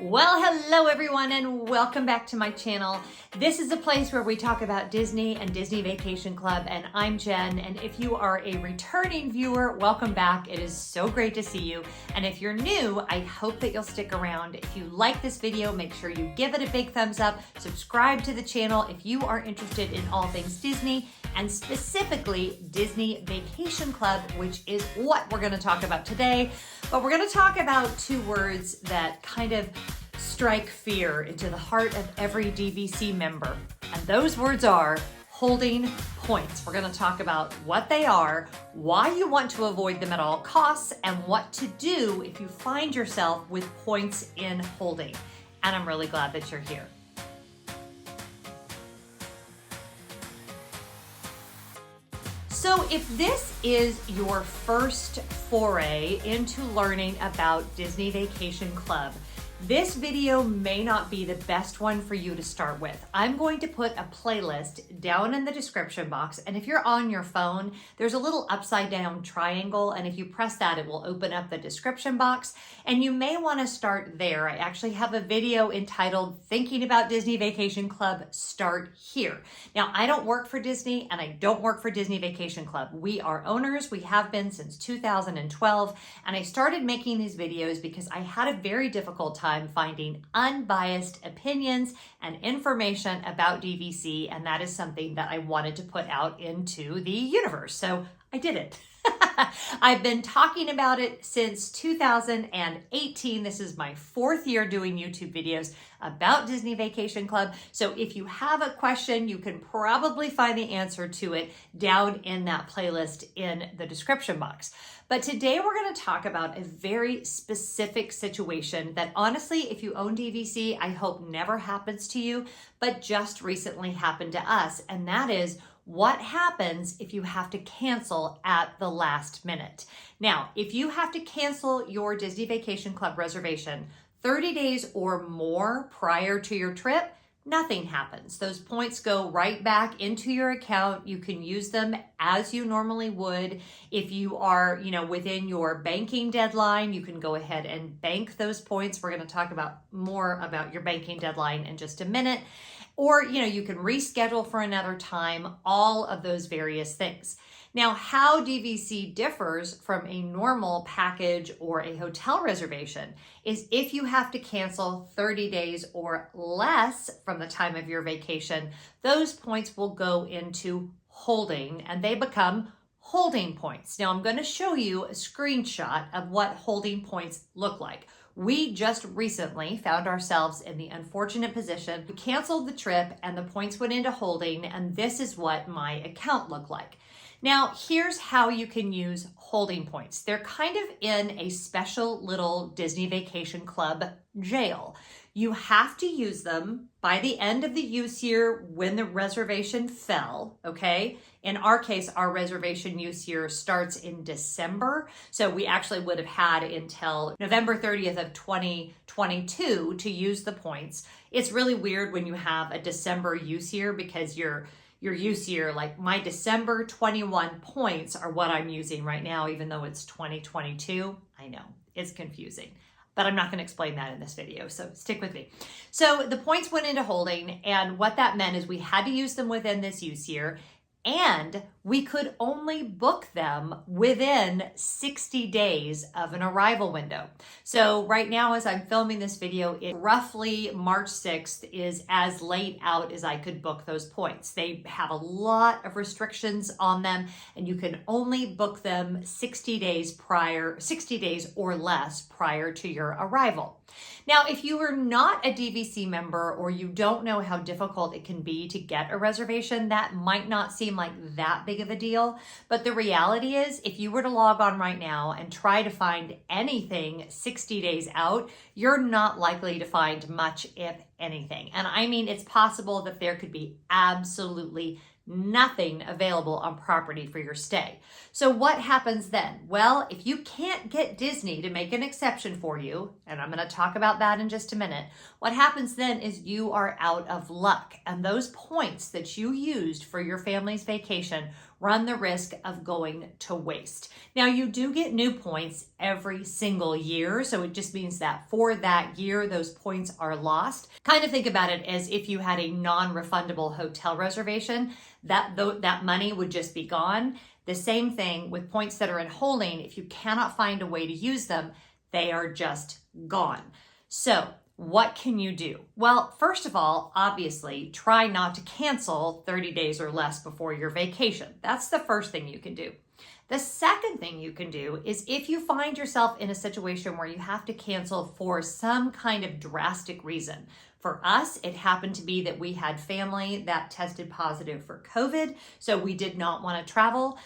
Well, hello everyone and welcome back to my channel. This is a place where we talk about Disney and Disney Vacation Club, and I'm Jen, and if you are a returning viewer, welcome back. It is so great to see you, and if you're new, I hope that you'll stick around. If you like this video, make sure you give it a big thumbs up, subscribe to the channel if you are interested in all things Disney, and specifically Disney Vacation Club, which is what we're going to talk about today. But we're going to talk about two words that kind of strike fear into the heart of every DVC member. And those words are holding points. We're going to talk about what they are, why you want to avoid them at all costs, and what to do if you find yourself with points in holding. And I'm really glad that you're here. So if this is your first foray into learning about Disney Vacation Club, this video may not be the best one for you to start with. I'm going to put a playlist down in the description box, and if you're on your phone, there's a little upside down triangle, and if you press that, it will open up the description box, and you may want to start there. I actually have a video entitled Thinking About Disney Vacation Club, Start Here. Now, I don't work for Disney, and I don't work for Disney Vacation Club. We are owners. We have been since 2012, and I started making these videos because I had a very difficult time finding unbiased opinions and information about DVC, and that is something that I wanted to put out into the universe. So I did it. I've been talking about it since 2018. This is my fourth year doing YouTube videos about Disney Vacation Club. So if you have a question, you can probably find the answer to it down in that playlist in the description box. But today we're going to talk about a very specific situation that honestly, if you own DVC, I hope never happens to you, but just recently happened to us. And that is, what happens if you have to cancel at the last minute? Now, if you have to cancel your Disney Vacation Club reservation 30 days or more prior to your trip, nothing happens. Those points go right back into your account. You can use them as you normally would. If you are, within your banking deadline, you can go ahead and bank those points. We're going to talk about more about your banking deadline in just a minute. Or, you can reschedule for another time, all of those various things. Now, how DVC differs from a normal package or a hotel reservation is if you have to cancel 30 days or less from the time of your vacation, those points will go into holding and they become holding points. Now, I'm going to show you a screenshot of what holding points look like. We just recently found ourselves in the unfortunate position. We canceled the trip and the points went into holding, and this is what my account looked like. Now, here's how you can use holding points. They're kind of in a special little Disney Vacation Club jail. You have to use them by the end of the use year when the reservation fell, okay? In our case, our reservation use year starts in December, so we actually would have had until November 30th of 2022 to use the points. It's really weird when you have a December use year because your use year, like my December 21 points are what I'm using right now, even though it's 2022. I know, it's confusing, but I'm not going to explain that in this video, so stick with me. So the points went into holding, and what that meant is we had to use them within this use year, and we could only book them within 60 days of an arrival window. So right now, as I'm filming this video, roughly March 6th is as late out as I could book those points. They have a lot of restrictions on them, and you can only book them 60 days or less prior to your arrival. Now, if you are not a DVC member or you don't know how difficult it can be to get a reservation, that might not seem like that big of a deal. But the reality is, if you were to log on right now and try to find anything 60 days out, you're not likely to find much, if anything. And I mean, it's possible that there could be absolutely nothing available on property for your stay. So what happens then? Well, if you can't get Disney to make an exception for you, and I'm going to talk about that in just a minute, what happens then is you are out of luck, and those points that you used for your family's vacation run the risk of going to waste. Now, you do get new points every single year, so it just means that for that year, those points are lost. Kind of think about it as if you had a non-refundable hotel reservation, that money would just be gone. The same thing with points that are in holding. If you cannot find a way to use them, they are just gone. So what can you do? Well, first of all, obviously, try not to cancel 30 days or less before your vacation. That's the first thing you can do. The second thing you can do is if you find yourself in a situation where you have to cancel for some kind of drastic reason. For us, it happened to be that we had family that tested positive for COVID, so we did not want to travel.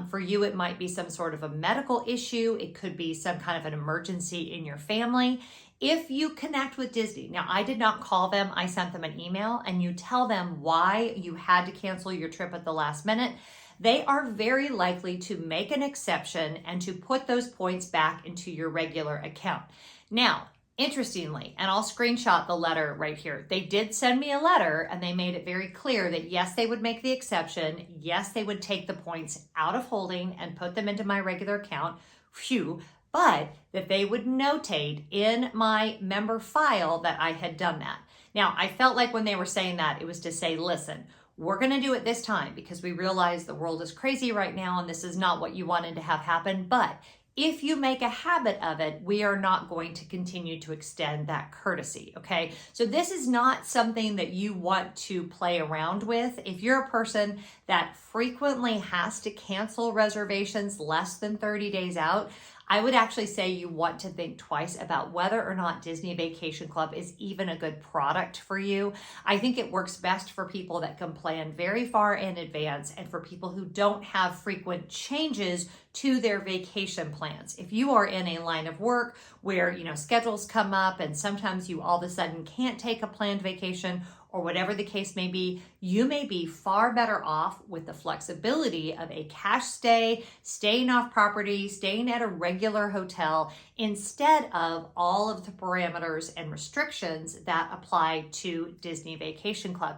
For you, it might be some sort of a medical issue. It could be some kind of an emergency in your family. If you connect with Disney, now I did not call them, I sent them an email, and you tell them why you had to cancel your trip at the last minute, they are very likely to make an exception and to put those points back into your regular account. Now, interestingly, and I'll screenshot the letter right here, they did send me a letter and they made it very clear that yes, they would make the exception. Yes, they would take the points out of holding and put them into my regular account. Phew. But that they would notate in my member file that I had done that. Now, I felt like when they were saying that, it was to say, listen, we're going to do it this time because we realize the world is crazy right now and this is not what you wanted to have happen. But if you make a habit of it, we are not going to continue to extend that courtesy, okay? So this is not something that you want to play around with. If you're a person that frequently has to cancel reservations less than 30 days out, I would actually say you want to think twice about whether or not Disney Vacation Club is even a good product for you. I think it works best for people that can plan very far in advance and for people who don't have frequent changes to their vacation plans. If you are in a line of work where, schedules come up and sometimes you all of a sudden can't take a planned vacation or whatever the case may be, you may be far better off with the flexibility of a cash stay, staying off property, staying at a regular hotel, instead of all of the parameters and restrictions that apply to Disney Vacation Club.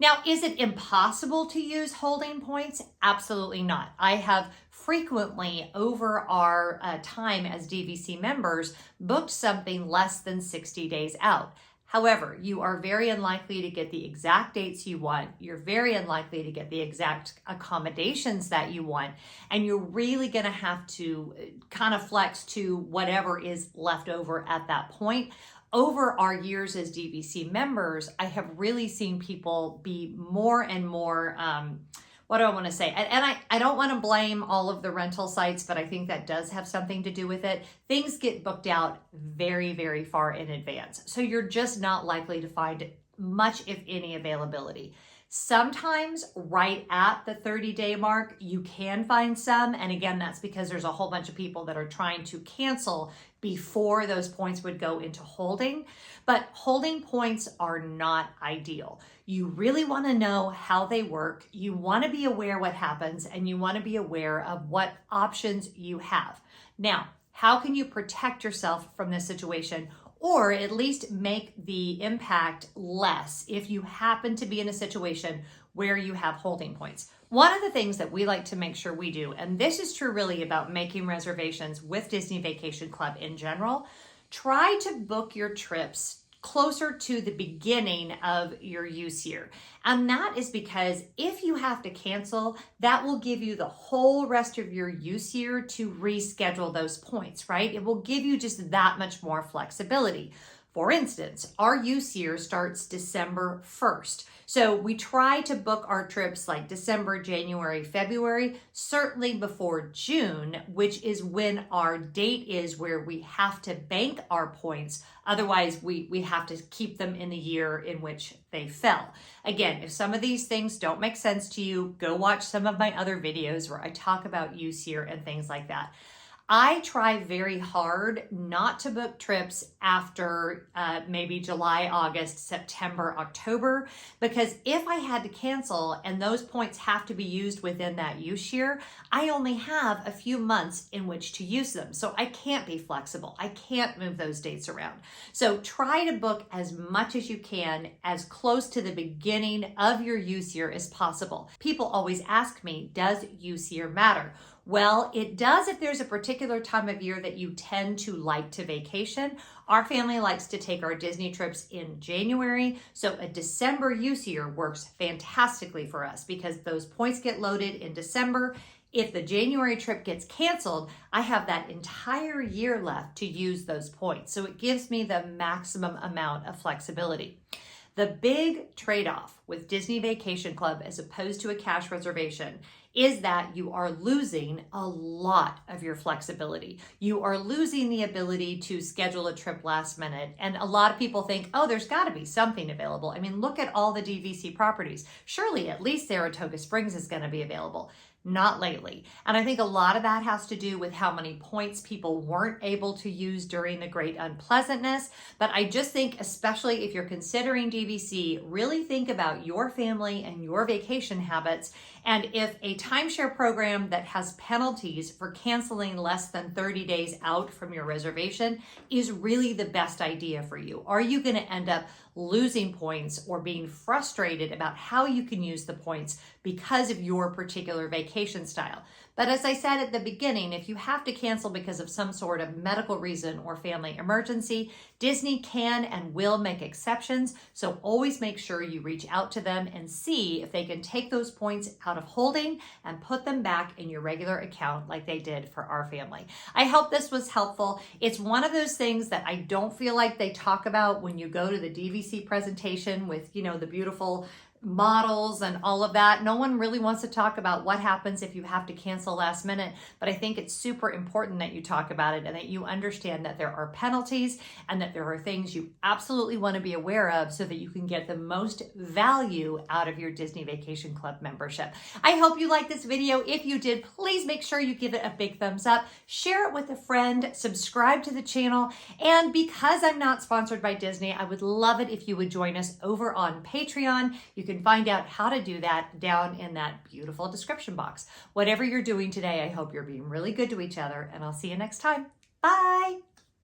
Now, is it impossible to use holding points? Absolutely not. I have frequently over our time as DVC members booked something less than 60 days out. However, you are very unlikely to get the exact dates you want. You're very unlikely to get the exact accommodations that you want. And you're really going to have to kind of flex to whatever is left over at that point. Over our years as DVC members, I have really seen people be more and more, what do I want to say? And I don't want to blame all of the rental sites, but I think that does have something to do with it. Things get booked out very, very far in advance. So you're just not likely to find much, if any, availability. Sometimes right at the 30-day mark, you can find some. And again, that's because there's a whole bunch of people that are trying to cancel before those points would go into holding. But holding points are not ideal. You really want to know how they work. You want to be aware what happens, and you want to be aware of what options you have. Now, how can you protect yourself from this situation, or at least make the impact less if you happen to be in a situation where you have holding points? One of the things that we like to make sure we do, and this is true really about making reservations with Disney Vacation Club in general, try to book your trips closer to the beginning of your use year. And that is because if you have to cancel, that will give you the whole rest of your use year to reschedule those points, right? It will give you just that much more flexibility. For instance, our use year starts December 1st. So we try to book our trips like December, January, February, certainly before June, which is when our date is where we have to bank our points. Otherwise, we have to keep them in the year in which they fell. Again, if some of these things don't make sense to you, go watch some of my other videos where I talk about use year and things like that. I try very hard not to book trips after maybe July, August, September, October, because if I had to cancel and those points have to be used within that use year, I only have a few months in which to use them. So I can't be flexible. I can't move those dates around. So try to book as much as you can as close to the beginning of your use year as possible. People always ask me, does use year matter? Well, it does if there's a particular time of year that you tend to like to vacation. Our family likes to take our Disney trips in January, so a December use year works fantastically for us because those points get loaded in December. If the January trip gets canceled, I have that entire year left to use those points. So it gives me the maximum amount of flexibility. The big trade-off with Disney Vacation Club as opposed to a cash reservation is that you are losing a lot of your flexibility. You are losing the ability to schedule a trip last minute. And a lot of people think, oh, there's got to be something available. I mean, look at all the DVC properties. Surely at least Saratoga Springs is going to be available. Not lately. And I think a lot of that has to do with how many points people weren't able to use during the Great Unpleasantness. But I just think, especially if you're considering DVC, really think about your family and your vacation habits. And if a timeshare program that has penalties for canceling less than 30 days out from your reservation is really the best idea for you. Are you going to end up losing points or being frustrated about how you can use the points because of your particular vacation style? But as I said at the beginning, if you have to cancel because of some sort of medical reason or family emergency, Disney can and will make exceptions. So always make sure you reach out to them and see if they can take those points out of holding and put them back in your regular account like they did for our family. I hope this was helpful. It's one of those things that I don't feel like they talk about when you go to the DVC presentation with, the beautiful models and all of that. No one really wants to talk about what happens if you have to cancel last minute, but I think it's super important that you talk about it and that you understand that there are penalties and that there are things you absolutely want to be aware of so that you can get the most value out of your Disney Vacation Club membership. I hope you liked this video. If you did, please make sure you give it a big thumbs up, share it with a friend, subscribe to the channel, and because I'm not sponsored by Disney, I would love it if you would join us over on Patreon. You can find out how to do that down in that beautiful description box. Whatever you're doing today, I hope you're being really good to each other, and I'll see you next time. Bye.